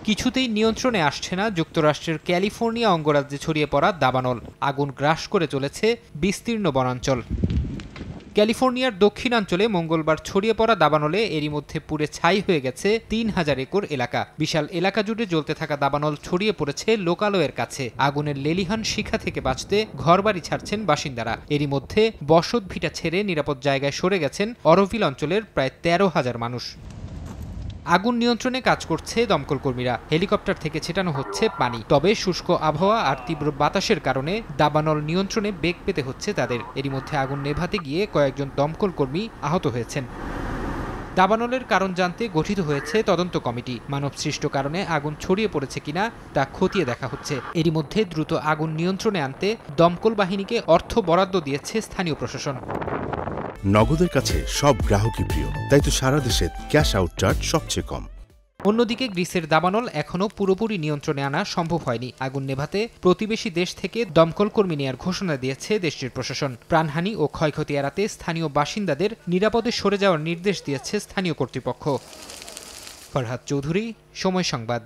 কিছুতেই নিয়ন্ত্রণে আসছে না যুক্তরাষ্ট্রের ক্যালিফোর্নিয়া অঙ্গরাজ্যে ছড়িয়ে পড়া দাবানল। আগুন গ্রাস করে চলেছে বিস্তীর্ণ বনাঞ্চল। ক্যালিফোর্নিয়ার দক্ষিণাঞ্চলে মঙ্গলবার ছড়িয়ে পড়া দাবানলে এরই মধ্যে পুড়ে ছাই হয়ে গেছে ৩,০০০ একর এলাকা। বিশাল এলাকা জুড়ে জ্বলতে থাকা দাবানল ছড়িয়ে পড়েছে লোকালয়ের কাছে। আগুনের লেলিহান শিখা থেকে বাঁচতে ঘরবাড়ি ছাড়ছেন বাসিন্দারা। এরই মধ্যে বসত ভিটা ছেড়ে নিরাপদ জায়গায় সরে গেছেন অরোভিল অঞ্চলের প্রায় ১৩,০০০ মানুষ। আগুন নিয়ন্ত্রণে কাজ করছে দমকল কর্মীরা। হেলিকপ্টার থেকে ছেটানো হচ্ছে পানি। তবে শুষ্ক আবহাওয়া আর তীব্র বাতাসের কারণে দাবানল নিয়ন্ত্রণে বেগ পেতে হচ্ছে তাদের। এরই মধ্যে আগুন নেভাতে গিয়ে কয়েকজন দমকল কর্মী আহত হয়েছেন। দাবানলের কারণ জানতে গঠিত হয়েছে তদন্ত কমিটি। মানবসৃষ্ট কারণে আগুন ছড়িয়ে পড়েছে কিনা তা খতিয়ে দেখা হচ্ছে। এরই মধ্যে দ্রুত আগুন নিয়ন্ত্রণে আনতে দমকল বাহিনীকে অর্থ বরাদ্দ দিয়েছে স্থানীয় প্রশাসন। নগদের কাছে সব গ্রাহকই প্রিয়, তাই তো সারা দেশে ক্যাশ আউট চার্জ সবচেয়ে কম। অন্যদিকে গ্রিসের দাবানল এখনও পুরোপুরি নিয়ন্ত্রণে আনা সম্ভব হয়নি। আগুন নেভাতে প্রতিবেশী দেশ থেকে দমকল কর্মী নেয়ার ঘোষণা দিয়েছে দেশটির প্রশাসন। প্রাণহানি ও ক্ষয়ক্ষতি এড়াতে স্থানীয় বাসিন্দাদের নিরাপদে সরে যাওয়ার নির্দেশ দিয়েছে স্থানীয় কর্তৃপক্ষ। ফরহাদ চৌধুরী, সময় সংবাদ।